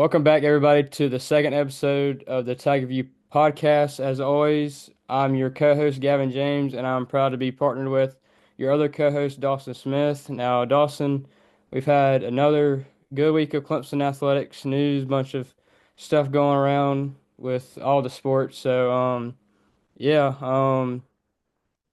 Welcome back, everybody, to the second episode of the Tiger View podcast. As always, I'm your co-host, Gavin James, and I'm proud to be partnered with your other co-host, Dawson Smith. Now, Dawson, we've had another good week of Clemson Athletics news, bunch of stuff going around with all the sports. Yeah,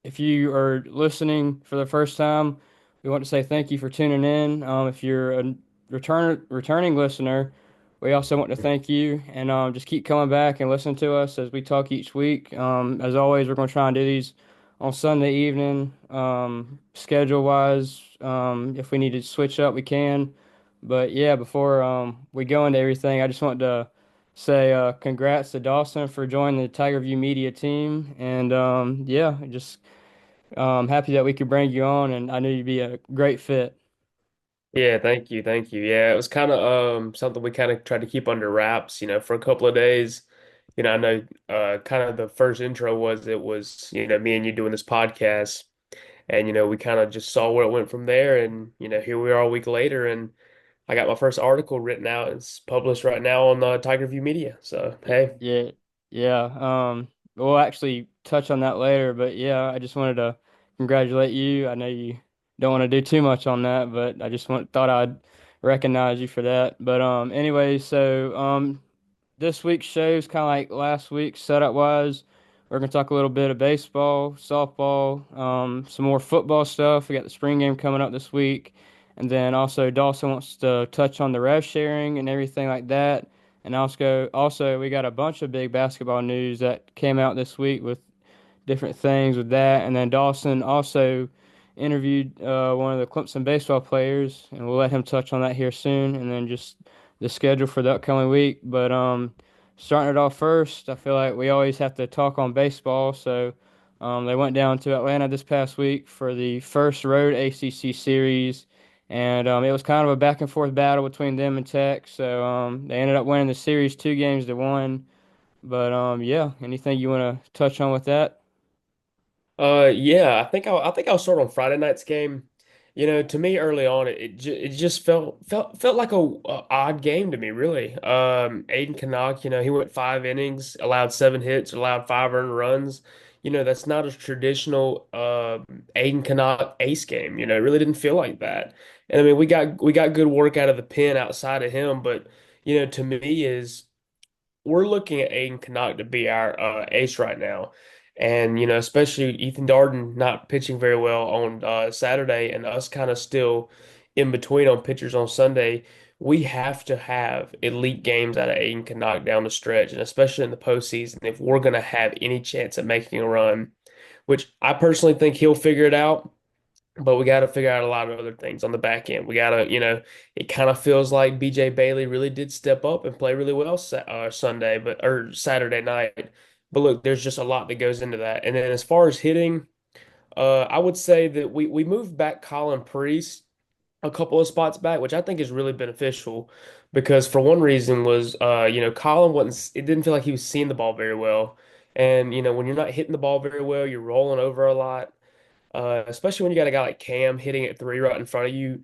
if you are listening for the first time, we want to say thank you for tuning in. If you're a returning listener, we also want to thank you and just keep coming back and listen to us as we talk each week. As always, we're going to try and do these on Sunday evening, schedule wise. If we need to switch up, we can. But yeah, before we go into everything, I just want to say congrats to Dawson for joining the Tiger View Media team. And yeah, just happy that we could bring you on, and I knew you'd be a great fit. Yeah, thank you, thank you. Yeah, it was kind of something we kind of tried to keep under wraps, for a couple of days. I know kind of the first intro was it was, me and you doing this podcast and we kind of just saw where it went from there and here we are a week later and I got my first article written out. It's published right now on Tiger View Media. So, hey. Yeah, yeah. We'll actually touch on that later, but yeah, I just wanted to congratulate you. I know you don't want to do too much on that, but I just thought I'd recognize you for that. But anyway, this week's show is kind of like last week's setup wise. We're gonna talk a little bit of baseball, softball, some more football stuff. We got the spring game coming up this week, and then also Dawson wants to touch on the rev sharing and everything like that. And also we got a bunch of big basketball news that came out this week with different things with that. And then Dawson also interviewed one of the Clemson baseball players, and we'll let him touch on that here soon. And then just the schedule for the upcoming week. But starting it off first, I feel like we always have to talk on baseball. They went down to Atlanta this past week for the first road ACC series. And it was kind of a back and forth battle between them and Tech. They ended up winning the series 2 games to 1. But yeah, anything you want to touch on with that? Yeah, I think I'll start on Friday night's game. To me early on, it just felt like a odd game to me, really. Aiden Canuck, he went 5 innings, allowed 7 hits, allowed 5 earned runs. That's not a traditional Aiden Canuck ace game. It really didn't feel like that. And I mean, we got good work out of the pen outside of him, but to me is we're looking at Aiden Canuck to be our ace right now. And, especially Ethan Darden not pitching very well on Saturday and us kind of still in between on pitchers on Sunday. We have to have elite games out of Aiden Canuck down the stretch, and especially in the postseason, if we're going to have any chance at making a run, which I personally think he'll figure it out. But we got to figure out a lot of other things on the back end. We got to, it kind of feels like BJ Bailey really did step up and play really well Sunday, but or Saturday night. But look, there's just a lot that goes into that. And then as far as hitting, I would say that we moved back Collin Priest a couple of spots back, which I think is really beneficial because for one reason was, Collin wasn't, it didn't feel like he was seeing the ball very well. And, when you're not hitting the ball very well, you're rolling over a lot, especially when you got a guy like Cam hitting at three right in front of you.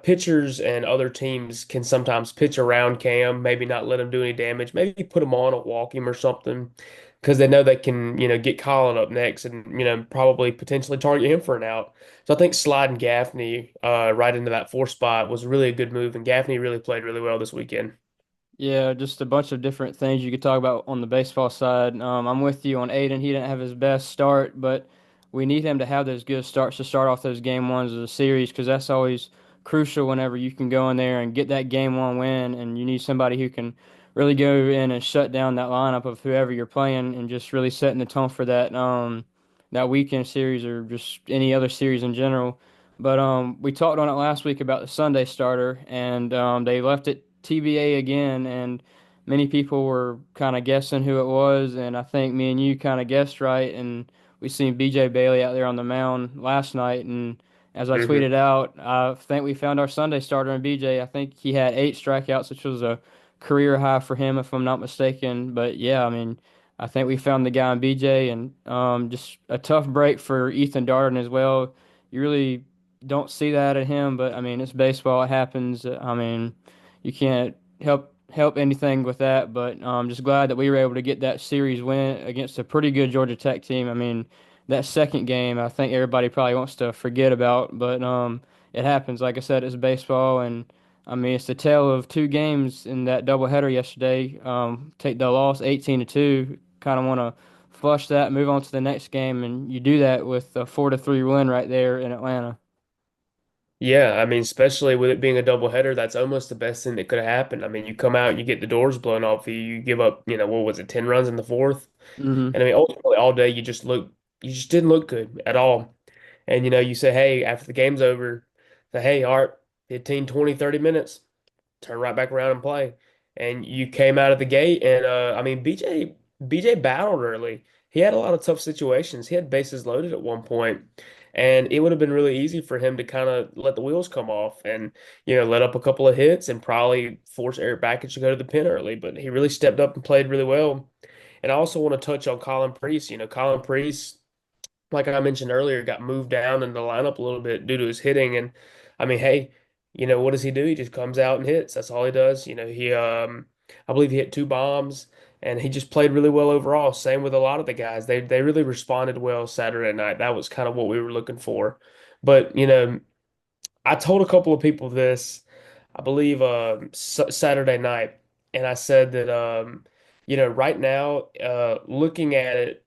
Pitchers and other teams can sometimes pitch around Cam, maybe not let him do any damage, maybe put him on or walk him or something, because they know they can, get Colin up next and, probably potentially target him for an out. So I think sliding Gaffney right into that fourth spot was really a good move, and Gaffney really played really well this weekend. Yeah, just a bunch of different things you could talk about on the baseball side. I'm with you on Aiden. He didn't have his best start, but we need him to have those good starts to start off those game ones of the series because that's always crucial whenever you can go in there and get that game one win. And you need somebody who can really go in and shut down that lineup of whoever you're playing and just really setting the tone for that weekend series or just any other series in general. But we talked on it last week about the Sunday starter, and they left it TBA again, and many people were kind of guessing who it was, and I think me and you kind of guessed right, and we seen BJ Bailey out there on the mound last night, and as I Hmm. tweeted out, I think we found our Sunday starter in BJ. I think he had 8 strikeouts, which was a career high for him, if I'm not mistaken. But yeah, I mean, I think we found the guy in BJ, and just a tough break for Ethan Darden as well. You really don't see that at him, but I mean, it's baseball. It happens. I mean, you can't help help anything with that, but just glad that we were able to get that series win against a pretty good Georgia Tech team. I mean, that second game, I think everybody probably wants to forget about, but it happens. Like I said, it's baseball, and I mean, it's the tale of two games in that doubleheader yesterday. Take the loss 18-2, kind of want to flush that, move on to the next game, and you do that with a 4-3 win right there in Atlanta. Yeah, I mean, especially with it being a doubleheader, that's almost the best thing that could have happened. I mean, you come out and you get the doors blown off you, you give up, what was it, 10 runs in the fourth? Hmm. And I mean, ultimately, all day you just didn't look good at all. And, you say, hey, after the game's over, say, hey, Art, 15, 20, 30 minutes, turn right back around and play. And you came out of the gate, and I mean, BJ battled early. He had a lot of tough situations. He had bases loaded at one point, and it would have been really easy for him to kind of let the wheels come off and let up a couple of hits and probably force Eric Backett to go to the pin early. But he really stepped up and played really well. And I also want to touch on Collin Priest. Collin Priest, like I mentioned earlier, got moved down in the lineup a little bit due to his hitting. And I mean, hey, what does he do? He just comes out and hits. That's all he does. I believe he hit two bombs and he just played really well overall. Same with a lot of the guys. They really responded well Saturday night. That was kind of what we were looking for. But, I told a couple of people this, I believe, Saturday night, and I said that, right now, looking at it,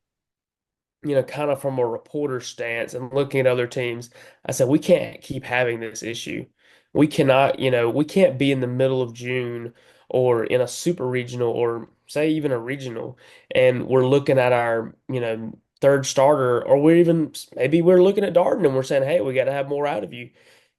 kind of from a reporter stance and looking at other teams, I said, we can't keep having this issue. We cannot, we can't be in the middle of June or in a super regional or say even a regional, and we're looking at our, third starter, or maybe we're looking at Darden and we're saying, hey, we got to have more out of you.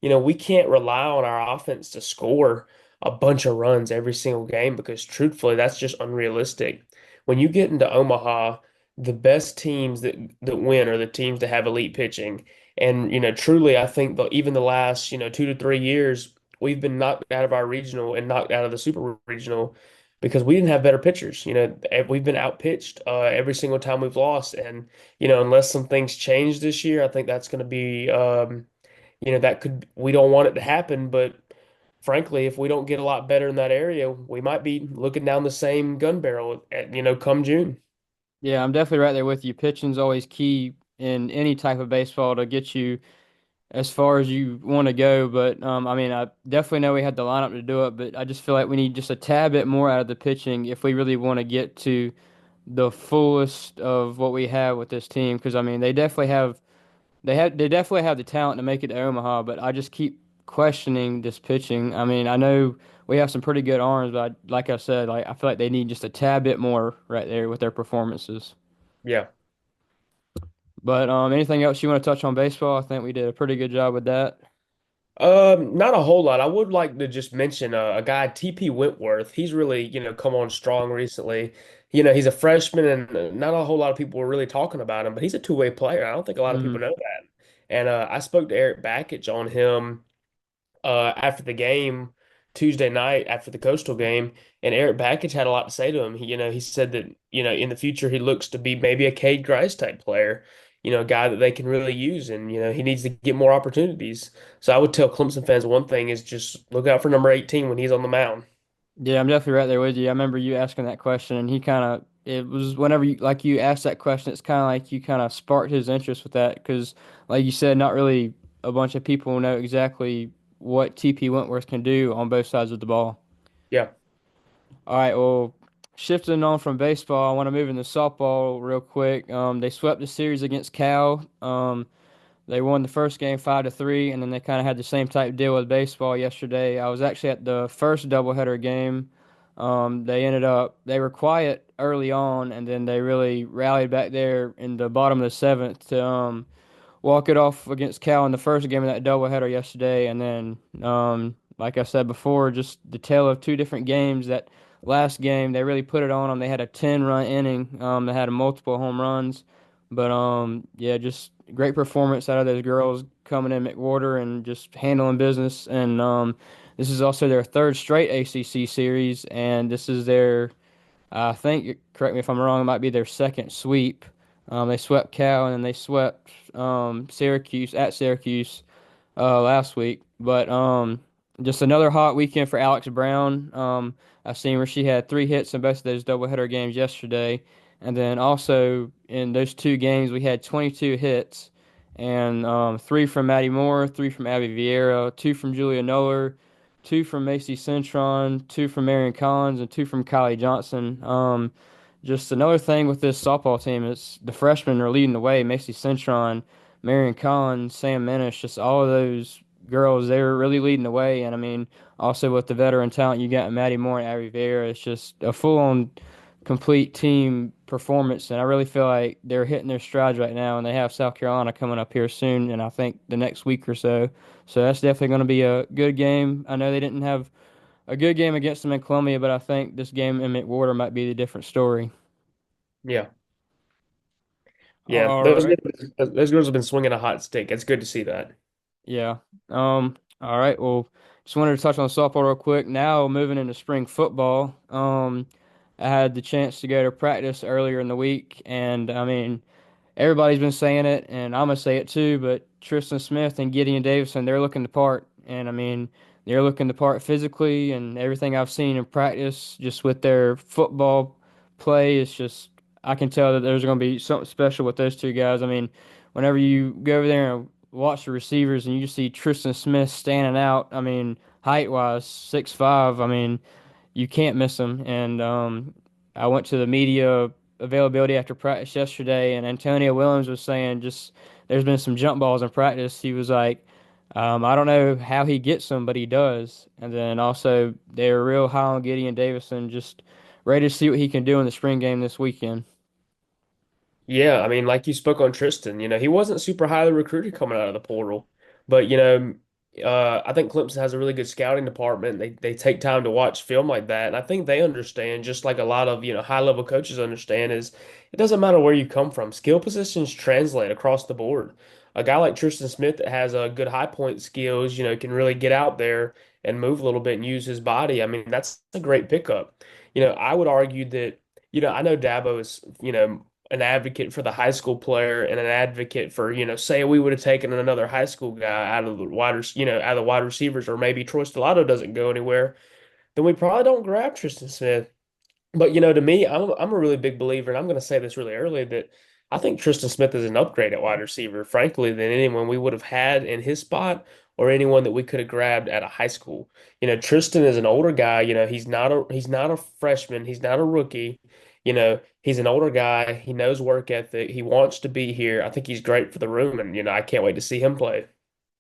We can't rely on our offense to score a bunch of runs every single game because truthfully, that's just unrealistic. When you get into Omaha, the best teams that win are the teams that have elite pitching. And truly, I think even the last 2 to 3 years, we've been knocked out of our regional and knocked out of the super regional because we didn't have better pitchers. We've been outpitched every single time we've lost, and unless some things change this year, I think that's going to be that could we don't want it to happen, but. Frankly, if we don't get a lot better in that area, we might be looking down the same gun barrel come June. Yeah, I'm definitely right there with you. Pitching's always key in any type of baseball to get you as far as you want to go. But I mean, I definitely know we had the lineup to do it, but I just feel like we need just a tad bit more out of the pitching if we really want to get to the fullest of what we have with this team. Because I mean, they definitely have the talent to make it to Omaha, but I just keep questioning this pitching. I mean, I know we have some pretty good arms, but like I said, like I feel like they need just a tad bit more right there with their performances. Yeah. But anything else you want to touch on baseball? I think we did a pretty good job with that. Not a whole lot. I would like to just mention a guy, TP Wentworth. He's really, come on strong recently. He's a freshman, and not a whole lot of people were really talking about him, but he's a two-way player. I don't think a lot of people Hmm. know that. And I spoke to Eric Backich on him after the game Tuesday night after the Coastal game, and Eric Backich had a lot to say to him. He said that in the future he looks to be maybe a Cade Grice type player, a guy that they can really use, and he needs to get more opportunities. So I would tell Clemson fans one thing is just look out for number 18 when he's on the mound. Yeah, I'm definitely right there with you. I remember you asking that question, and he kind of it was whenever you asked that question, it's kind of like you kind of sparked his interest with that because, like you said, not really a bunch of people know exactly what TP Wentworth can do on both sides of the ball. Yeah. All right, well, shifting on from baseball, I want to move into softball real quick. They swept the series against Cal. They won the first game 5-3, and then they kind of had the same type deal with baseball yesterday. I was actually at the first doubleheader game. They were quiet early on, and then they really rallied back there in the bottom of the seventh to walk it off against Cal in the first game of that doubleheader yesterday. And then, like I said before, just the tale of two different games. That last game, they really put it on them. They had a 10-run inning. They had multiple home runs. But yeah, just great performance out of those girls coming in McWhorter and just handling business. And this is also their third straight ACC series, and this is their I think, correct me if I'm wrong, it might be their second sweep. They swept Cal and then they swept Syracuse at Syracuse last week. But Just another hot weekend for Alex Brown. I've seen where she had 3 hits in both of those doubleheader games yesterday. And then also in those 2 games, we had 22 hits and 3 from Maddie Moore, 3 from Abby Vieira, 2 from Julia Noller, 2 from Macy Cintron, 2 from Marion Collins, and 2 from Kylie Johnson. Just another thing with this softball team is the freshmen are leading the way. Macy Cintron, Marion Collins, Sam Minish, just all of those girls, they're really leading the way. And I mean, also with the veteran talent you got in Maddie Moore and Abby Vera, it's just a full-on complete team performance. And I really feel like they're hitting their strides right now. And they have South Carolina coming up here soon, and I think the next week or so. So that's definitely going to be a good game. I know they didn't have a good game against them in Columbia, but I think this game in McWhorter might be the different story. Yeah. Yeah, All right. those girls have been swinging a hot stick. It's good to see that. Yeah. All right. Well, just wanted to touch on softball real quick. Now moving into spring football. I had the chance to go to practice earlier in the week, and I mean, everybody's been saying it, and I'm gonna say it too. But Tristan Smith and Gideon Davison, they're looking the part, and I mean, they're looking the part physically, and everything I've seen in practice, just with their football play, it's just I can tell that there's gonna be something special with those 2 guys. I mean, whenever you go over there and watch the receivers, and you just see Tristan Smith standing out, I mean, height wise, 6'5", I mean you can't miss them. And I went to the media availability after practice yesterday, and Antonio Williams was saying just there's been some jump balls in practice. He was like, I don't know how he gets them, but he does. And then also they're real high on Gideon Davison, just ready to see what he can do in the spring game this weekend. Yeah, I mean, like you spoke on Tristan, he wasn't super highly recruited coming out of the portal, but I think Clemson has a really good scouting department. They take time to watch film like that, and I think they understand, just like a lot of high level coaches understand, is it doesn't matter where you come from. Skill positions translate across the board. A guy like Tristan Smith that has a good high point skills, can really get out there and move a little bit and use his body. I mean, that's a great pickup. I would argue that. I know Dabo is, an advocate for the high school player and an advocate for, say we would have taken another high school guy out of the out of the wide receivers, or maybe Troy Stellato doesn't go anywhere, then we probably don't grab Tristan Smith. But to me, I'm a really big believer, and I'm going to say this really early, that I think Tristan Smith is an upgrade at wide receiver, frankly, than anyone we would have had in his spot or anyone that we could have grabbed at a high school. Tristan is an older guy. He's not a freshman. He's not a rookie. He's an older guy. He knows work ethic. He wants to be here. I think he's great for the room, and I can't wait to see him play.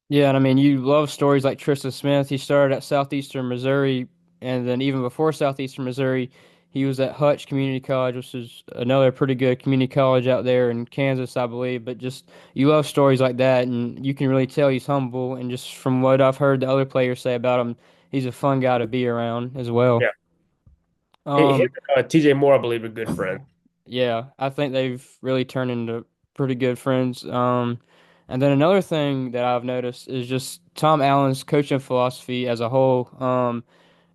Yeah, and I mean, you love stories like Tristan Smith. He started at Southeastern Missouri, and then even before Southeastern Missouri, he was at Hutch Community College, which is another pretty good community college out there in Kansas, I believe. But just you love stories like that, and you can really tell he's humble. And just from what I've heard the other players say about him, he's a fun guy to be around as well. Yeah. Him Um, and TJ Moore, I believe, are good friends. Yeah, I think they've really turned into pretty good friends. And then another thing that I've noticed is just Tom Allen's coaching philosophy as a whole.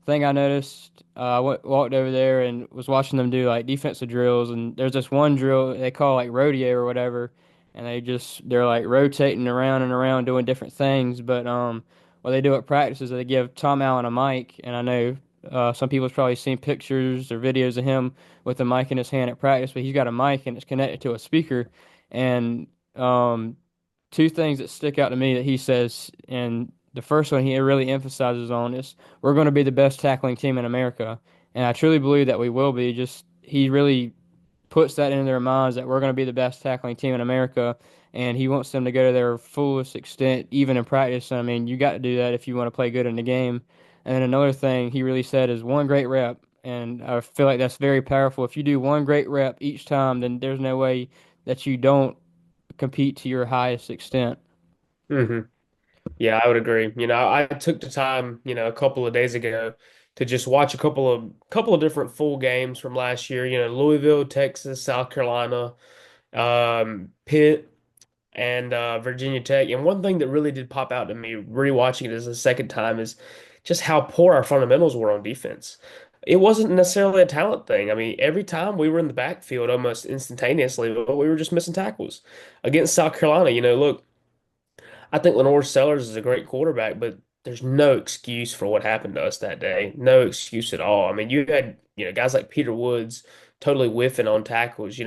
Thing I noticed, I walked over there and was watching them do like defensive drills, and there's this one drill they call like rodeo or whatever, and they're like rotating around and around doing different things. But what they do at practice is they give Tom Allen a mic, and I know some people's probably seen pictures or videos of him with a mic in his hand at practice, but he's got a mic and it's connected to a speaker, and 2 things that stick out to me that he says, and the first one he really emphasizes on is we're going to be the best tackling team in America, and I truly believe that we will be. Just he really puts that into their minds that we're going to be the best tackling team in America, and he wants them to go to their fullest extent, even in practice. I mean, you got to do that if you want to play good in the game. And then another thing he really said is one great rep, and I feel like that's very powerful. If you do one great rep each time, then there's no way that you don't compete to your highest extent. Hmm. Yeah, I would agree. I took the time, a couple of days ago to just watch a couple of different full games from last year. Louisville, Texas, South Carolina, Pitt, and Virginia Tech. And one thing that really did pop out to me rewatching it as a second time is just how poor our fundamentals were on defense. It wasn't necessarily a talent thing. I mean, every time we were in the backfield almost instantaneously, but we were just missing tackles. Against South Carolina, look, I think Lenore Sellers is a great quarterback, but there's no excuse for what happened to us that day. No excuse at all. I mean, you had, guys like Peter Woods totally whiffing on tackles,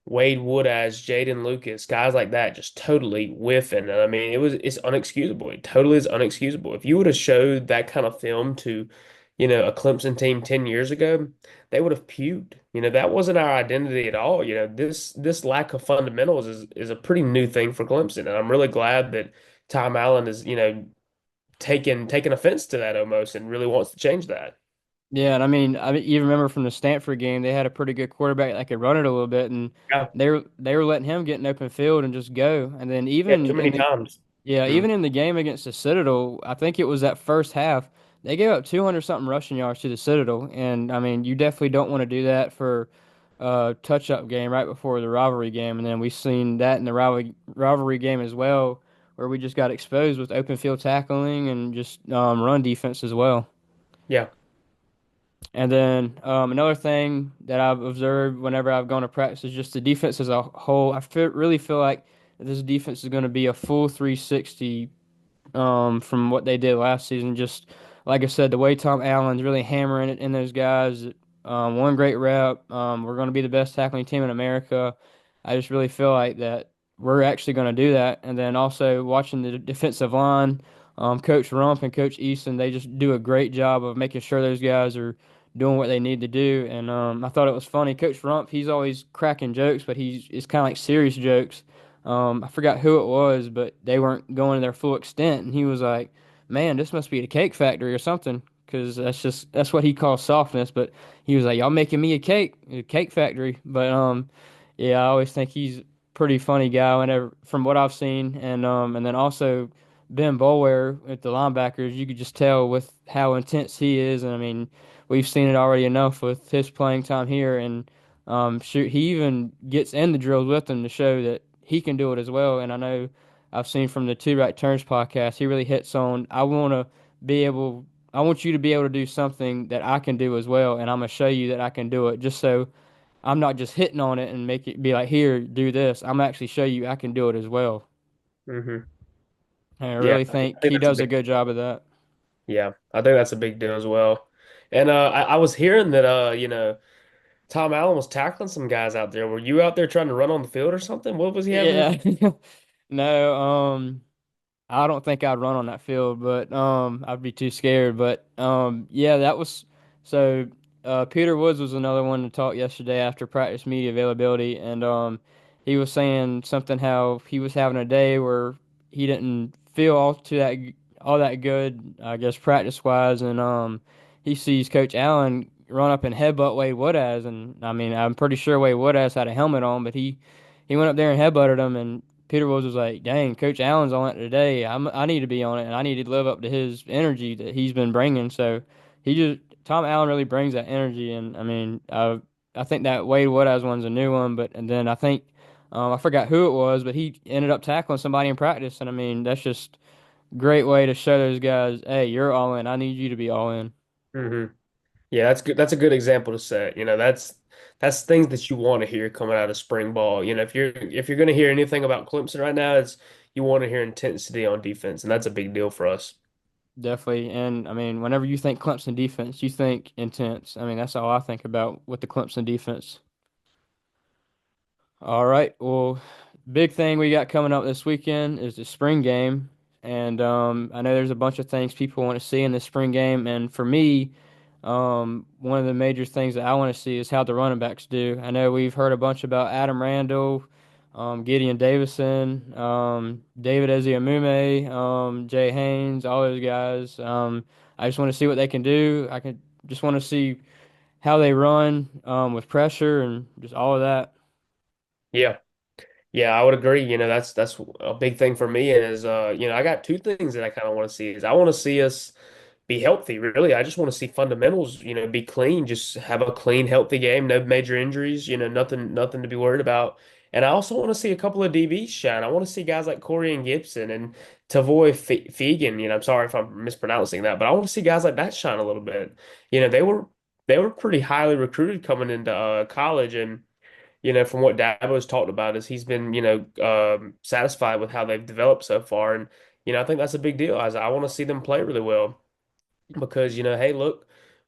Wade Wood as Jaden Lucas, guys like that just totally whiffing. And I mean, it's unexcusable. It totally is unexcusable. If you would have showed that kind of film to, a Clemson team 10 years ago, they would have puked. That wasn't our identity at all. This lack of fundamentals is a pretty new thing for Clemson. And I'm really glad that Tom Allen is, taking offense to that almost and really wants to change that. Yeah, and I mean, you remember from the Stanford game, they had a pretty good quarterback that could run it a little bit, and Yeah. they were letting him get in open field and just go. And then Yeah, too many times. even in the game against the Citadel, I think it was that first half, they gave up 200 something rushing yards to the Citadel, and I mean, you definitely don't want to do that for a touch-up game right before the rivalry game, and then we've seen that in the rivalry game as well, where we just got exposed with open field tackling and just run defense as well. Yeah. And then another thing that I've observed whenever I've gone to practice is just the defense as a whole. Really feel like this defense is going to be a full 360 from what they did last season. Just like I said, the way Tom Allen's really hammering it in those guys. One great rep. We're going to be the best tackling team in America. I just really feel like that we're actually going to do that. And then also watching the defensive line, Coach Rump and Coach Easton, they just do a great job of making sure those guys are doing what they need to do. And I thought it was funny. Coach Rump, he's always cracking jokes, but it's kind of like serious jokes. I forgot who it was, but they weren't going to their full extent, and he was like, "Man, this must be the cake factory or something," because that's what he calls softness. But he was like, "Y'all making me a cake factory." But yeah, I always think he's pretty funny guy whenever from what I've seen, and then also Ben Boulware at the linebackers, you could just tell with how intense he is, and I mean, we've seen it already enough with his playing time here, and shoot, he even gets in the drills with them to show that he can do it as well. And I know I've seen from the Two Right Turns podcast, he really hits on, be able, I want you to be able to do something that I can do as well. And I'm going to show you that I can do it just so I'm not just hitting on it and make it be like, here, do this. I'm actually show you I can do it as well. Hmm. And I Yeah, really I think think he that's a does a big. good job of that. Yeah, I think that's a big deal as well. And I was hearing that Tom Allen was tackling some guys out there. Were you out there trying to run on the field or something? What was he having? Yeah. No, I don't think I'd run on that field, but I'd be too scared. But yeah, that was so. Peter Woods was another one to talk yesterday after practice media availability, and he was saying something how he was having a day where he didn't feel all that good, I guess practice wise, and he sees Coach Allen run up and headbutt Wade Woodaz, and I mean I'm pretty sure Wade Woodaz had a helmet on, but he went up there and headbutted him, and Peter Woods was like, "Dang, Coach Allen's on it today. I need to be on it, and I need to live up to his energy that he's been bringing." So Tom Allen really brings that energy, and I mean, I think that Wade Woodhouse one's a new one, but and then I think I forgot who it was, but he ended up tackling somebody in practice, and I mean, that's just a great way to show those guys, "Hey, you're all in. I need you to be all in." Hmm. Yeah, that's good. That's a good example to set. That's things that you want to hear coming out of spring ball. If you're going to hear anything about Clemson right now, it's you want to hear intensity on defense, and that's a big deal for us. Definitely, and I mean, whenever you think Clemson defense, you think intense. I mean, that's all I think about with the Clemson defense. All right. Well, big thing we got coming up this weekend is the spring game. And I know there's a bunch of things people want to see in the spring game. And for me, one of the major things that I want to see is how the running backs do. I know we've heard a bunch about Adam Randall, Gideon Davison, David Eziamume, Jay Haynes, all those guys. I just want to see what they can do. I can just want to see how they run with pressure and just all of that. Yeah. Yeah, I would agree. That's a big thing for me. And is I got two things that I kind of want to see. Is I want to see us be healthy, really. I just want to see fundamentals, be clean, just have a clean, healthy game, no major injuries, nothing to be worried about. And I also want to see a couple of DBs shine. I want to see guys like Corey and Gibson and Tavoy Fegan. I'm sorry if I'm mispronouncing that, but I want to see guys like that shine a little bit. They were pretty highly recruited coming into college, and from what Dabo's talked about is he's been, satisfied with how they've developed so far. And, I think that's a big deal. I want to see them play really well because hey, look,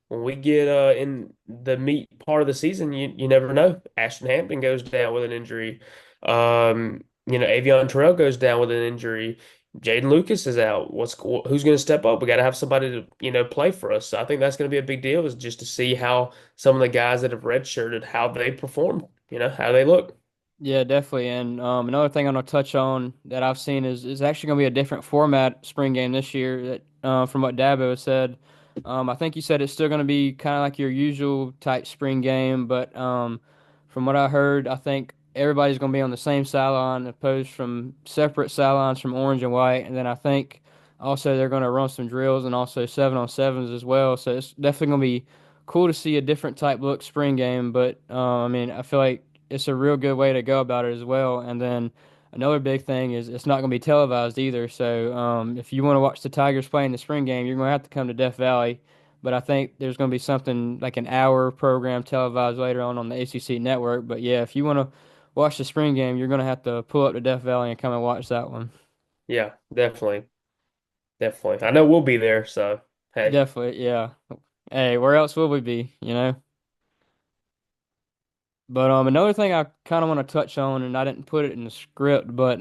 when we get in the meat part of the season, you never know. Ashton Hampton goes down with an injury. Avion Terrell goes down with an injury. Jaden Lucas is out. Who's going to step up? We got to have somebody to play for us. So I think that's going to be a big deal, is just to see how some of the guys that have redshirted, how they perform. How they look. Yeah, definitely. And another thing I'm gonna touch on that I've seen is actually gonna be a different format spring game this year. That from what Dabo has said, I think you said it's still gonna be kind of like your usual type spring game, but from what I heard, I think everybody's gonna be on the same sideline, opposed from separate sidelines from orange and white. And then I think also they're gonna run some drills and also 7-on-7s as well. So it's definitely gonna be cool to see a different type look spring game. But I mean, I feel like it's a real good way to go about it as well. And then another big thing is it's not going to be televised either. So if you want to watch the Tigers play in the spring game, you're going to have to come to Death Valley. But I think there's going to be something like an hour program televised later on the ACC network. But yeah, if you want to watch the spring game, you're going to have to pull up to Death Valley and come and watch that one. Yeah, definitely, definitely. I know we'll be there. So hey. Definitely, yeah. Hey, where else will we be? But another thing I kind of want to touch on, and I didn't put it in the script, but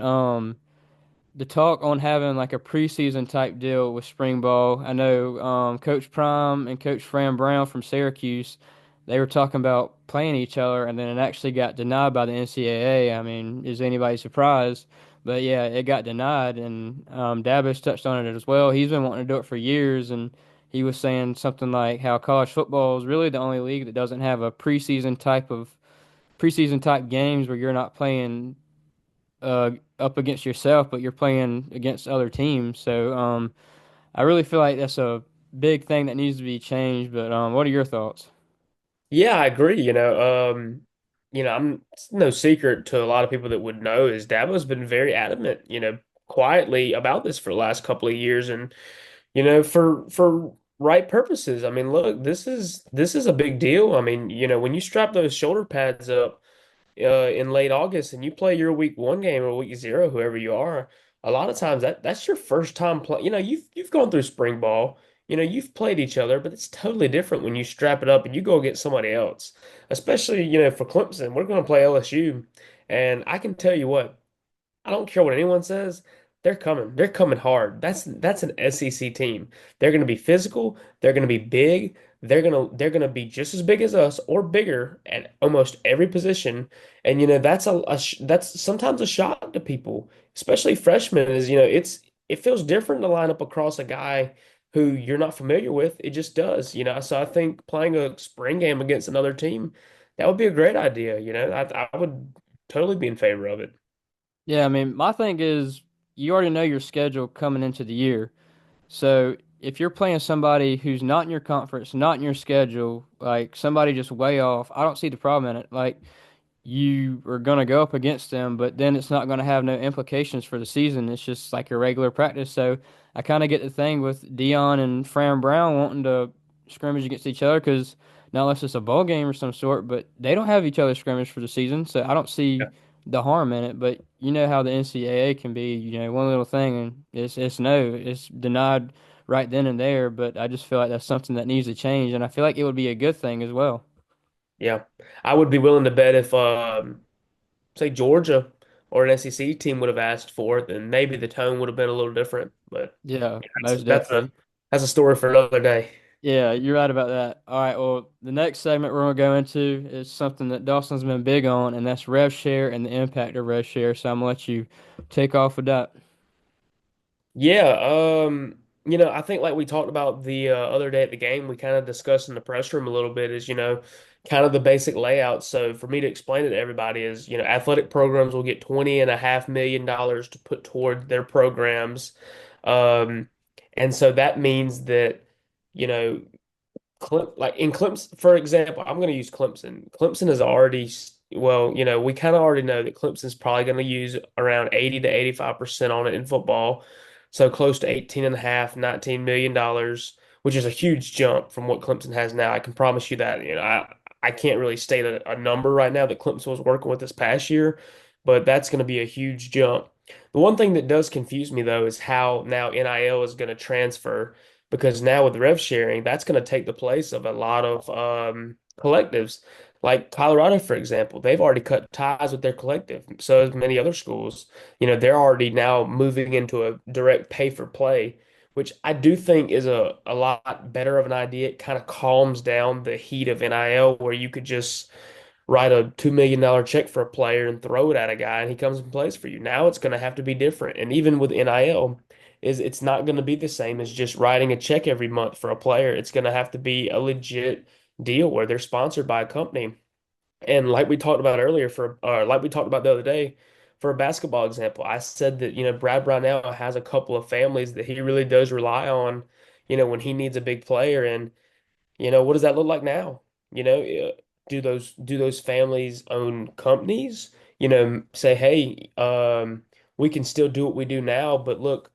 the talk on having like a preseason type deal with spring ball. I know Coach Prime and Coach Fran Brown from Syracuse, they were talking about playing each other, and then it actually got denied by the NCAA. I mean, is anybody surprised? But yeah, it got denied, and Dabo's touched on it as well. He's been wanting to do it for years, and he was saying something like how college football is really the only league that doesn't have a preseason type games where you're not playing up against yourself, but you're playing against other teams. So I really feel like that's a big thing that needs to be changed. But what are your thoughts? Yeah, I agree. It's no secret to a lot of people that would know is Dabo's been very adamant, quietly about this for the last couple of years, and for right purposes. I mean, look, this is a big deal. I mean, when you strap those shoulder pads up in late August and you play your week one game or week zero, whoever you are, a lot of times that's your first time play. You've gone through spring ball. You've played each other, but it's totally different when you strap it up and you go against somebody else. Especially, for Clemson, we're going to play LSU, and I can tell you what. I don't care what anyone says. They're coming. They're coming hard. That's an SEC team. They're going to be physical. They're going to be big. They're going to be just as big as us or bigger at almost every position. And that's sometimes a shock to people, especially freshmen. Is it feels different to line up across a guy who you're not familiar with. It just does. So I think playing a spring game against another team, that would be a great idea. I would totally be in favor of it. Yeah, I mean, my thing is you already know your schedule coming into the year. So if you're playing somebody who's not in your conference, not in your schedule, like somebody just way off, I don't see the problem in it. Like you are going to go up against them, but then it's not going to have no implications for the season. It's just like a regular practice. So I kind of get the thing with Dion and Fran Brown wanting to scrimmage against each other because not unless it's a bowl game or some sort, but they don't have each other scrimmage for the season. So I don't see the harm in it. But you know how the NCAA can be, one little thing and it's no, it's denied right then and there. But I just feel like that's something that needs to change. And I feel like it would be a good thing as well. Yeah, I would be willing to bet if, say, Georgia or an SEC team would have asked for it, then maybe the tone would have been a little different. But Yeah, yeah, most that's a definitely. that's a story for another day. Yeah, you're right about that. All right, well, the next segment we're going to go into is something that Dawson's been big on, and that's rev share and the impact of rev share. So I'm going to let you take off with that. Yeah, I think like we talked about the other day at the game, we kind of discussed in the press room a little bit is, kind of the basic layout. So for me to explain it to everybody is, athletic programs will get $20.5 million to put toward their programs. Um, and so that means that, you know, like in Clemson, for example, I'm going to use Clemson. Clemson is already, well, we kind of already know that Clemson's probably going to use around 80 to 85% on it in football. So close to 18 and a half, $19 million, which is a huge jump from what Clemson has now. I can promise you that. I can't really state a number right now that Clemson was working with this past year, but that's going to be a huge jump. The one thing that does confuse me though is how now NIL is going to transfer because now with rev sharing, that's going to take the place of a lot of collectives. Like Colorado, for example, they've already cut ties with their collective. So as many other schools, they're already now moving into a direct pay for play, which I do think is a lot better of an idea. It kind of calms down the heat of NIL where you could just write a $2 million check for a player and throw it at a guy and he comes and plays for you. Now it's going to have to be different. And even with NIL, it's not going to be the same as just writing a check every month for a player. It's going to have to be a legit deal where they're sponsored by a company. And like we talked about earlier like we talked about the other day, for a basketball example, I said that, Brad Brownell has a couple of families that he really does rely on, when he needs a big player. And what does that look like now? Do those families own companies? Say, hey, we can still do what we do now, but look,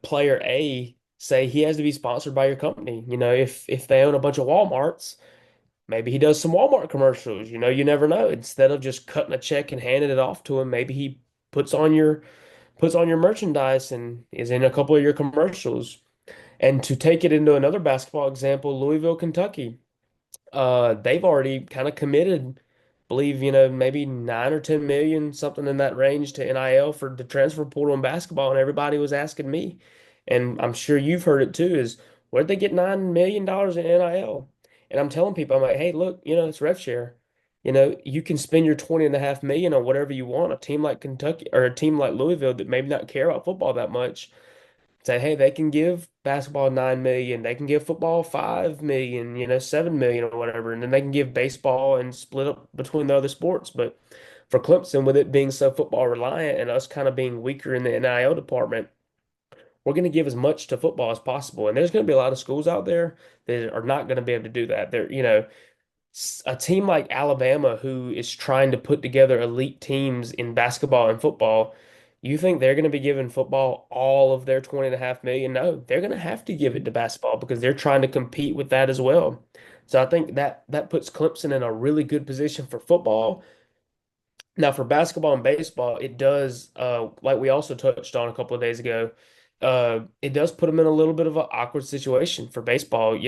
player A, say he has to be sponsored by your company. If they own a bunch of Walmarts, maybe he does some Walmart commercials. You never know. Instead of just cutting a check and handing it off to him, maybe he puts on your merchandise and is in a couple of your commercials. And to take it into another basketball example, Louisville, Kentucky. They've already kind of committed, believe, maybe 9 or 10 million, something in that range to NIL for the transfer portal in basketball. And everybody was asking me, and I'm sure you've heard it too, is where'd they get $9 million in NIL? And I'm telling people, I'm like, hey, look, it's rev share. You can spend your 20.5 million on whatever you want. A team like Kentucky or a team like Louisville that maybe not care about football that much say, hey, they can give basketball 9 million, they can give football 5 million, 7 million or whatever, and then they can give baseball and split up between the other sports. But for Clemson, with it being so football reliant and us kind of being weaker in the NIL department, we're going to give as much to football as possible. And there's going to be a lot of schools out there that are not going to be able to do that. A team like Alabama, who is trying to put together elite teams in basketball and football, you think they're going to be giving football all of their 20.5 million? No, they're going to have to give it to basketball because they're trying to compete with that as well. So I think that puts Clemson in a really good position for football. Now, for basketball and baseball, it does, like we also touched on a couple of days ago, it does put them in a little bit of an awkward situation for baseball.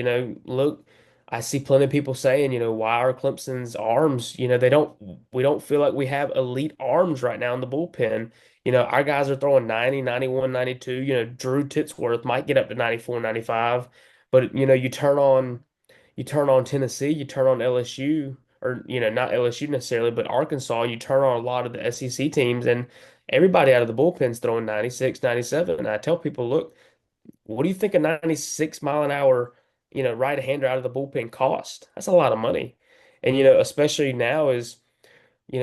Look, I see plenty of people saying, why are Clemson's arms, we don't feel like we have elite arms right now in the bullpen. Our guys are throwing 90, 91, 92. Drew Titsworth might get up to 94, 95, but, you turn on Tennessee, you turn on LSU, or not LSU necessarily, but Arkansas, you turn on a lot of the SEC teams, and everybody out of the bullpen's throwing 96, 97. And I tell people, look, what do you think a 96 mile an hour, right-hander out of the bullpen cost? That's a lot of money. And especially now is,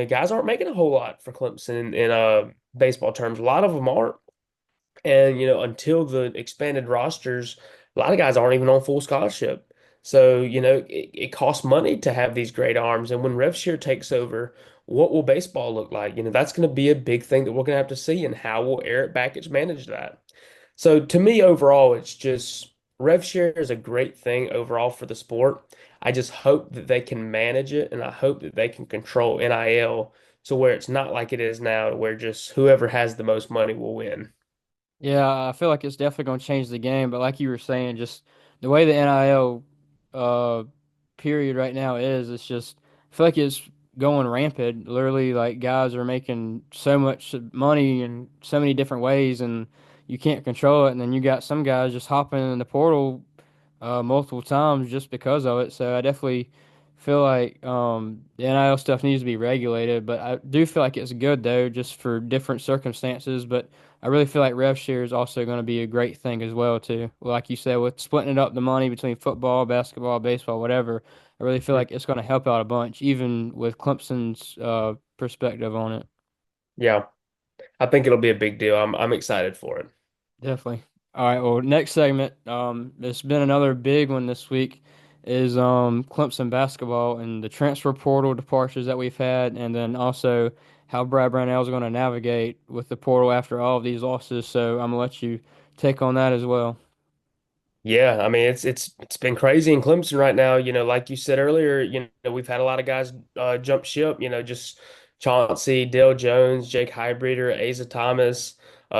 guys aren't making a whole lot for Clemson in baseball terms. A lot of them aren't. And, until the expanded rosters, a lot of guys aren't even on full scholarship. So, it costs money to have these great arms. And when RevShare takes over, what will baseball look like? That's going to be a big thing that we're going to have to see. And how will Eric Backich manage that? So, to me, overall, it's just RevShare is a great thing overall for the sport. I just hope that they can manage it and I hope that they can control NIL so where it's not like it is now, where just whoever has the most money will win. Yeah, I feel like it's definitely going to change the game. But like you were saying, just the way the NIL uh period right now is, it's just I feel like it's going rampant. Literally, like guys are making so much money in so many different ways, and you can't control it. And then you got some guys just hopping in the portal multiple times just because of it. So I definitely feel like the NIL stuff needs to be regulated, but I do feel like it's good though, just for different circumstances. But I really feel like rev share is also going to be a great thing as well too. Like you said, with splitting up the money between football, basketball, baseball, whatever, I really feel like it's going to help out a bunch, even with Clemson's perspective on it. Yeah. I think it'll be a big deal. I'm excited for it. Definitely. All right. Well, next segment. It's been another big one this week. Is Clemson basketball and the transfer portal departures that we've had, and then also how Brad Brownell is going to navigate with the portal after all of these losses. So I'm gonna let you take on that as well. Yeah, I mean it's been crazy in Clemson right now. Like you said earlier, we've had a lot of guys jump ship. Just Chauncey, Dale Jones, Jake Highbreeder, Asa Thomas,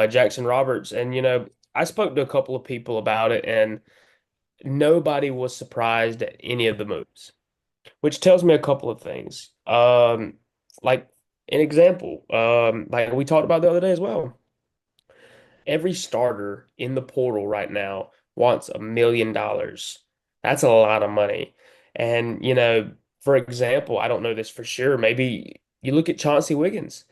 Jackson Roberts. And, I spoke to a couple of people about it, and nobody was surprised at any of the moves, which tells me a couple of things. Like an example, like we talked about the other day as well. Every starter in the portal right now wants $1 million. That's a lot of money. And, for example, I don't know this for sure. Maybe you look at Chauncey Wiggins.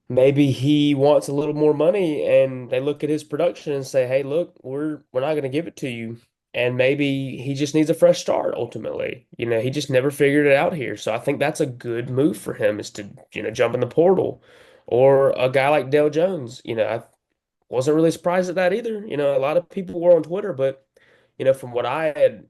Maybe he wants a little more money and they look at his production and say, "Hey, look, we're not going to give it to you." And maybe he just needs a fresh start ultimately. He just never figured it out here. So I think that's a good move for him is to, jump in the portal. Or a guy like Dale Jones, I wasn't really surprised at that either. A lot of people were on Twitter, but from what I had,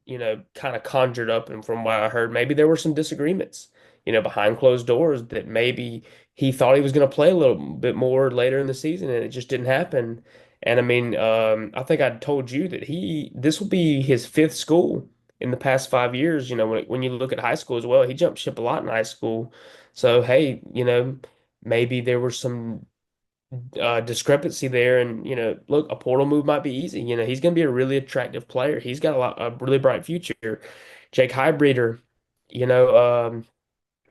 kind of conjured up and from what I heard, maybe there were some disagreements, behind closed doors that maybe he thought he was going to play a little bit more later in the season and it just didn't happen. And I mean, I think I told you that this will be his fifth school in the past 5 years. When you look at high school as well, he jumped ship a lot in high school. So, hey, maybe there were some discrepancy there. And look, a portal move might be easy. He's going to be a really attractive player. He's got a really bright future. Jake Highbreeder, you know, um,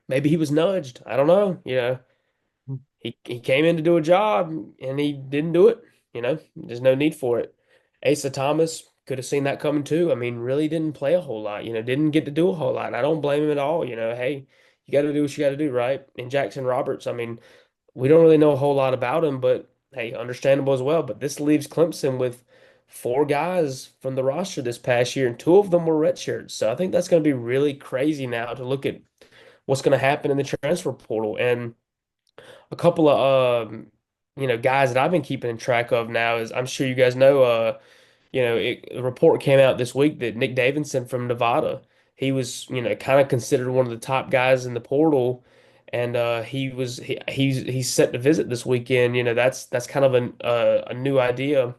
maybe he was nudged. I don't know. He came in to do a job and he didn't do it. There's no need for it. Asa Thomas could have seen that coming too. I mean, really didn't play a whole lot. Didn't get to do a whole lot. And I don't blame him at all. Hey, you got to do what you got to do, right? And Jackson Roberts, I mean, we don't really know a whole lot about him, but hey, understandable as well. But this leaves Clemson with four guys from the roster this past year, and two of them were redshirts. So I think that's going to be really crazy now to look at what's going to happen in the transfer portal. And a couple of guys that I've been keeping in track of now is I'm sure you guys know a report came out this week that Nick Davidson from Nevada, he was, kind of considered one of the top guys in the portal, and he's set to visit this weekend. That's kind of a new idea.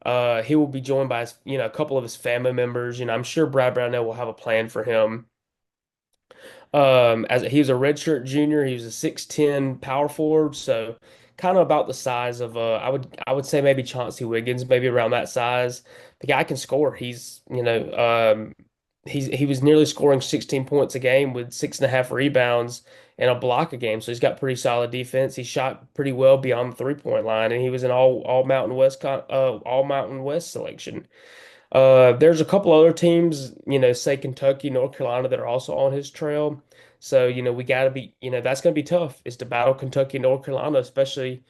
He will be joined by a couple of his family members. I'm sure Brad Brownell will have a plan for him. As he was a redshirt junior, he was a 6'10" power forward, so kind of about the size of I would say maybe Chauncey Wiggins, maybe around that size. The guy can score. He was nearly scoring 16 points a game with 6.5 rebounds and a block a game. So he's got pretty solid defense. He shot pretty well beyond the 3-point line, and he was an all Mountain West selection. There's a couple other teams, say Kentucky, North Carolina, that are also on his trail. So, we got to be, that's going to be tough is to battle Kentucky, North Carolina, especially,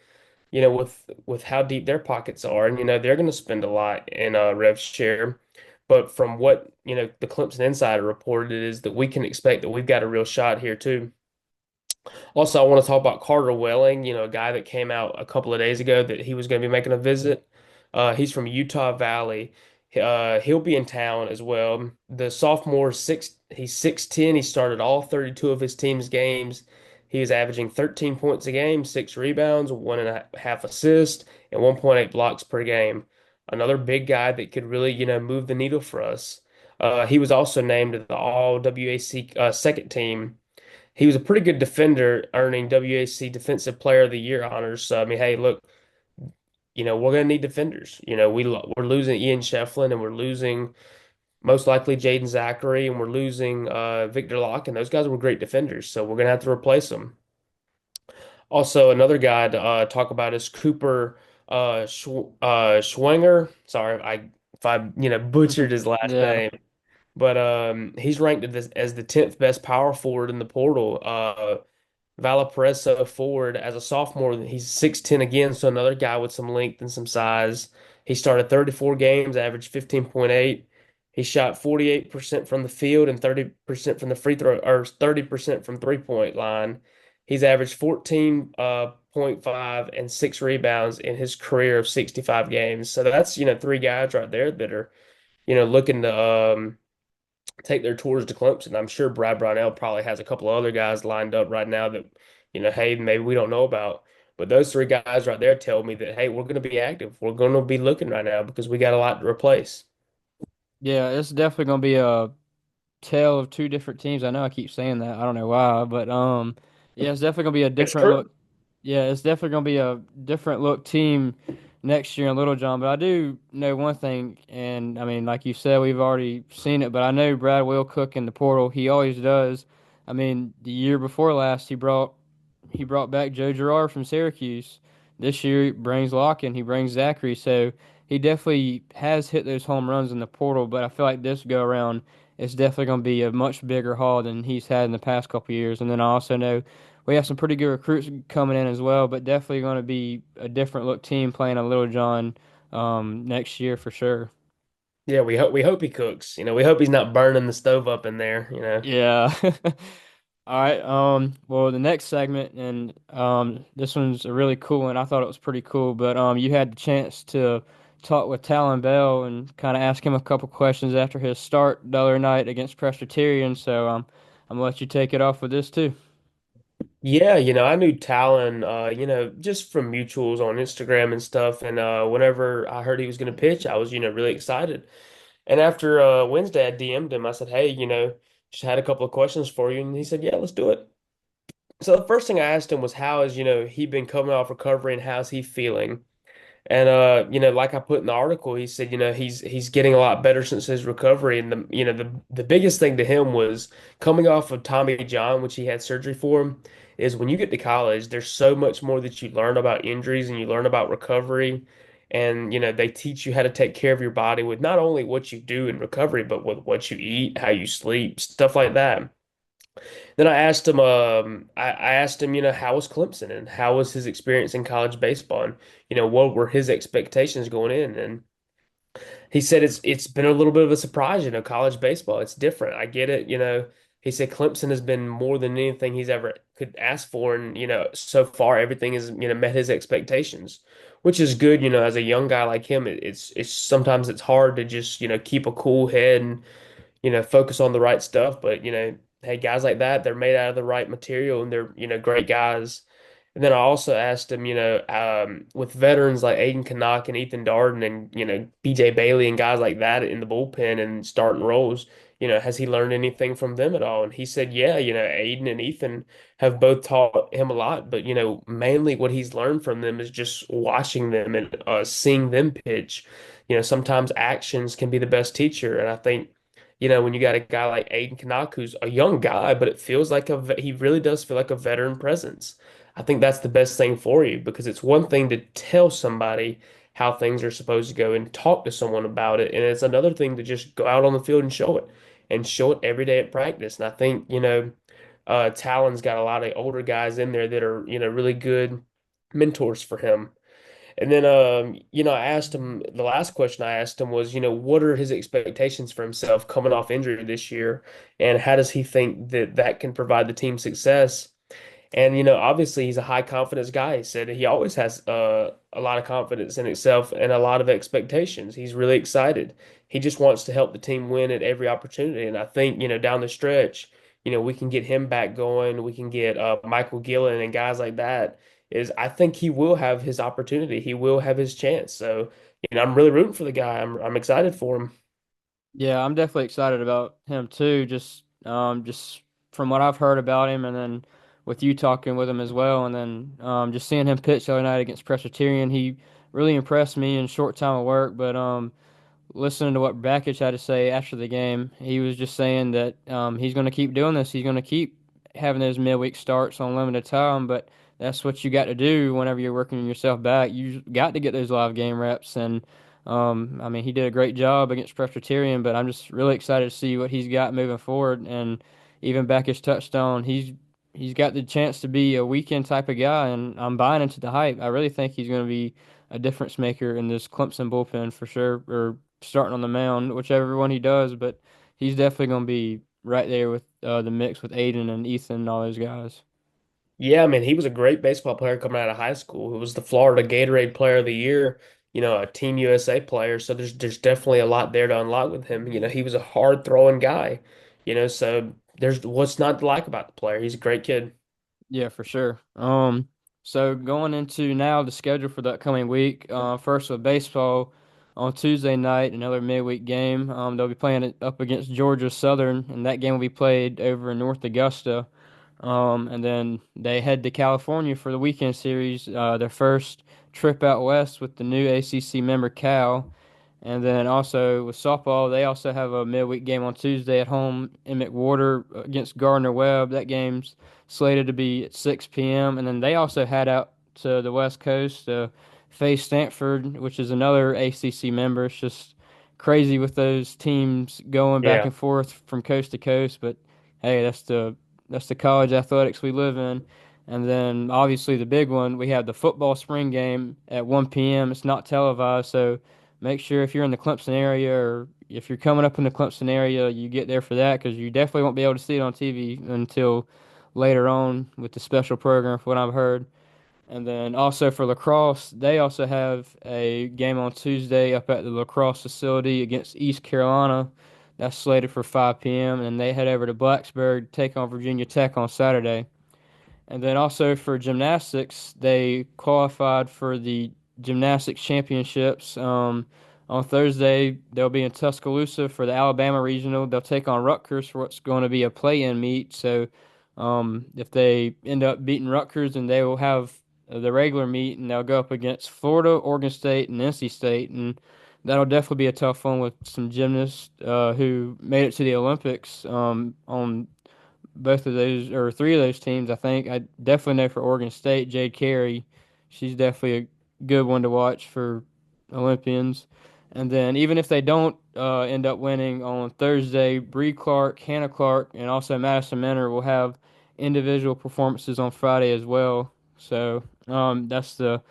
with how deep their pockets are. And, they're going to spend a lot in rev share. But from what, the Clemson Insider reported is that we can expect that we've got a real shot here too. Also, I want to talk about Carter Welling, a guy that came out a couple of days ago that he was going to be making a visit. He's from Utah Valley. He'll be in town as well. The sophomore, he's 6'10". He started all 32 of his team's games. He was averaging 13 points a game, 6 rebounds, 1.5 assists, and 1.8 blocks per game. Another big guy that could really, move the needle for us. He was also named to the All WAC second team. He was a pretty good defender, earning WAC Defensive Player of the Year honors. So, I mean, hey, look, we're going to need defenders. We're losing Ian Shefflin and we're losing most likely Jaden Zachary and we're losing Victor Locke, and those guys were great defenders. So we're going to have to replace them. Also, another guy to talk about is Cooper Schwenger. Sorry, if I butchered his last Yeah. name. But he's ranked as the 10th best power forward in the portal. Valparaiso forward as a sophomore. He's 6'10" again, so another guy with some length and some size. He started 34 games, averaged 15.8. He shot 48% from the field and 30% from the free throw, or 30% from 3-point line. He's averaged 14.5 and 6 rebounds in his career of 65 games. So that's, three guys right there that are, looking to take their tours to Clemson. I'm sure Brad Brownell probably has a couple of other guys lined up right now that, hey, maybe we don't know about. But those three guys right there tell me that, hey, we're going to be active. We're going to be looking right now because we got a lot to replace. Yeah, it's definitely gonna be a tale of two different teams. I know I keep saying that. I don't know why, but Yeah, it's definitely gonna be a It's different true. look. Yeah, it's definitely gonna be a different look team next year in Little John. But I do know one thing, and I mean, like you said, we've already seen it. But I know Brad will cook in the portal. He always does. I mean, the year before last, he brought back Joe Girard from Syracuse. This year, he brings Locken. He brings Zachary. So he definitely has hit those home runs in the portal. But I feel like this go around, it's definitely gonna be a much bigger haul than he's had in the past couple years. And then I also know we have some pretty good recruits coming in as well, but definitely going to be a different look team playing a Little John next year for sure. Yeah, we hope he cooks. We hope he's not burning the stove up in there. Yeah. All right. Well, the next segment, and this one's a really cool one. I thought it was pretty cool, but you had the chance to talk with Talan Bell and kind of ask him a couple questions after his start the other night against Presbyterian. So I'm gonna let you take it off with this too. Yeah, I knew Talon, just from mutuals on Instagram and stuff. And whenever I heard he was going to pitch, I was, really excited. And after Wednesday, I DM'd him. I said, hey, just had a couple of questions for you. And he said, yeah, let's do it. So the first thing I asked him was, how has, he been coming off recovery and how's he feeling? And like I put in the article, he said, he's getting a lot better since his recovery. And the biggest thing to him was coming off of Tommy John, which he had surgery for him, is when you get to college, there's so much more that you learn about injuries and you learn about recovery. And they teach you how to take care of your body with not only what you do in recovery, but with what you eat, how you sleep, stuff like that. Then I asked him, how was Clemson and how was his experience in college baseball, and what were his expectations going in? And he said it's been a little bit of a surprise, college baseball. It's different. I get it. He said Clemson has been more than anything he's ever could ask for, and so far everything has met his expectations, which is good. As a young guy like him, it's sometimes it's hard to just keep a cool head and focus on the right stuff. But, hey, guys like that, they're made out of the right material and they're, great guys. And then I also asked him, with veterans like Aiden Canuck and Ethan Darden and, BJ Bailey and guys like that in the bullpen and starting roles, has he learned anything from them at all? And he said, yeah, Aiden and Ethan have both taught him a lot, but, mainly what he's learned from them is just watching them and seeing them pitch. Sometimes actions can be the best teacher. And I think when you got a guy like Aiden Canuck, who's a young guy, but it feels like he really does feel like a veteran presence. I think that's the best thing for you because it's one thing to tell somebody how things are supposed to go and talk to someone about it, and it's another thing to just go out on the field and show it every day at practice. And I think, Talon's got a lot of older guys in there that are, really good mentors for him. And then, I asked him the last question I asked him was, what are his expectations for himself coming off injury this year? And how does he think that that can provide the team success? And, obviously he's a high confidence guy. He said he always has a lot of confidence in himself and a lot of expectations. He's really excited. He just wants to help the team win at every opportunity. And I think, down the stretch, we can get him back going. We can get Michael Gillen and guys like that. Is I think he will have his opportunity. He will have his chance. So, I'm really rooting for the guy. I'm excited for him. Yeah, I'm definitely excited about him too. Just from what I've heard about him, and then with you talking with him as well, and then just seeing him pitch the other night against Presbyterian, he really impressed me in short time of work. But listening to what Brackich had to say after the game, he was just saying that he's going to keep doing this. He's going to keep having those midweek starts on limited time, but that's what you got to do whenever you're working yourself back. You got to get those live game reps. And I mean, he did a great job against Presbyterian, but I'm just really excited to see what he's got moving forward. And even Backish touched on, he's got the chance to be a weekend type of guy, and I'm buying into the hype. I really think he's going to be a difference maker in this Clemson bullpen for sure, or starting on the mound, whichever one he does. But he's definitely going to be right there with the mix with Aiden and Ethan and all those guys. Yeah, I mean, he was a great baseball player coming out of high school. He was the Florida Gatorade Player of the Year, a Team USA player. So there's definitely a lot there to unlock with him. He was a hard throwing guy, so there's what's not to like about the player. He's a great kid. Yeah, for sure. So going into now the schedule for the upcoming week. First with baseball on Tuesday night, another midweek game. They'll be playing it up against Georgia Southern, and that game will be played over in North Augusta. And then they head to California for the weekend series, their first trip out west with the new ACC member Cal. And then also with softball, they also have a midweek game on Tuesday at home in McWhorter against Gardner Webb. That game's slated to be at 6 p.m. And then they also head out to the West Coast to face Stanford, which is another ACC member. It's just crazy with those teams going back Yeah. and forth from coast to coast. But hey, that's the college athletics we live in. And then obviously the big one, we have the football spring game at 1 p.m. It's not televised, so make sure if you're in the Clemson area or if you're coming up in the Clemson area, you get there for that because you definitely won't be able to see it on TV until later on with the special program, from what I've heard. And then also for lacrosse, they also have a game on Tuesday up at the lacrosse facility against East Carolina. That's slated for 5 p.m. And they head over to Blacksburg to take on Virginia Tech on Saturday. And then also for gymnastics, they qualified for the gymnastics championships. On Thursday, they'll be in Tuscaloosa for the Alabama regional. They'll take on Rutgers for what's going to be a play-in meet. So, if they end up beating Rutgers, then they will have the regular meet, and they'll go up against Florida, Oregon State, and NC State, and that'll definitely be a tough one with some gymnasts who made it to the Olympics on both of those or three of those teams. I think I definitely know for Oregon State, Jade Carey, she's definitely a good one to watch for Olympians. And then even if they don't end up winning on Thursday, Bree Clark, Hannah Clark, and also Madison Menor will have individual performances on Friday as well. So that's the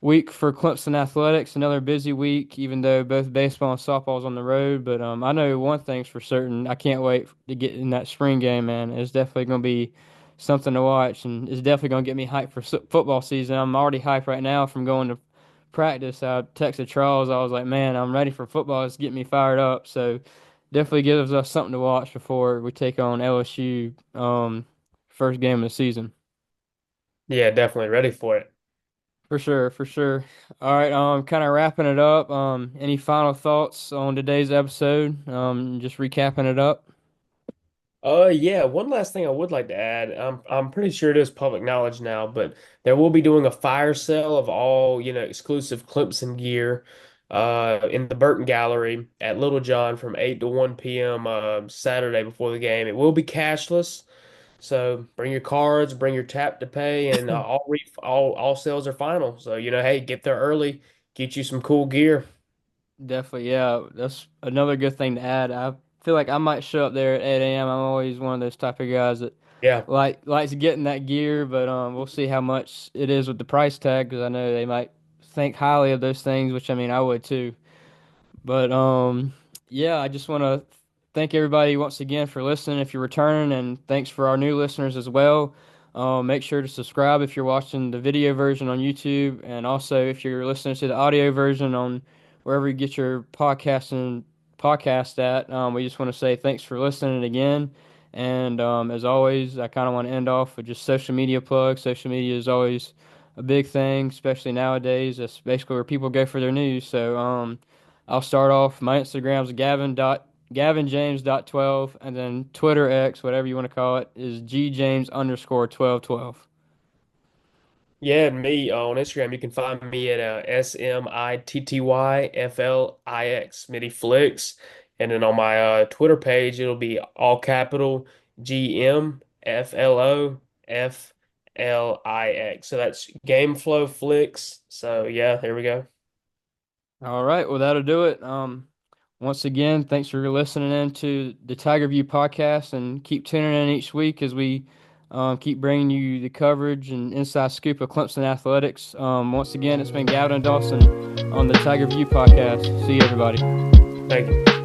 week for Clemson Athletics, another busy week, even though both baseball and softball's on the road. But I know one thing's for certain. I can't wait to get in that spring game, man. It's definitely going to be something to watch, and it's definitely going to get me hyped for football season. I'm already hyped right now from going to practice. I texted Charles. I was like, man, I'm ready for football. It's getting me fired up. So definitely gives us something to watch before we take on LSU first game of the season. Yeah, definitely ready for it. For sure, for sure. All right, kind of wrapping it up. Any final thoughts on today's episode? Just recapping it up. Yeah, one last thing I would like to add. I'm pretty sure it is public knowledge now, but there will be doing a fire sale of all, exclusive Clemson gear in the Burton Gallery at Little John from 8 to 1 p.m. Saturday before the game. It will be cashless, so bring your cards, bring your tap to pay, and all sales are final. So, hey, get there early, get you some cool gear. Definitely, yeah. That's another good thing to add. I feel like I might show up there at 8 a.m. I'm always one of those type of guys that Yeah. likes getting that gear, but we'll see how much it is with the price tag because I know they might think highly of those things, which I mean I would too. But yeah, I just want to thank everybody once again for listening if you're returning, and thanks for our new listeners as well. Make sure to subscribe if you're watching the video version on YouTube, and also if you're listening to the audio version on wherever you get your podcast at. We just want to say thanks for listening again. And as always, I kind of want to end off with just social media plugs. Social media is always a big thing, especially nowadays. That's basically where people go for their news. So I'll start off. My Instagram's gavinjames.12, and then Twitter X, whatever you want to call it, is gjames_1212. Yeah, and me on Instagram, you can find me at SMITTYFLIX, Smitty Flicks. And then on my Twitter page, it'll be all capital GMFLOFLIX. So that's Game Flow Flicks. So yeah, there we go. All right, well that'll do it. Once again, thanks for listening in to the Tiger View podcast, and keep tuning in each week as we keep bringing you the coverage and inside scoop of Clemson athletics. Once again, it's been Gavin and Dawson on the Tiger View podcast. See you, everybody. Thank you.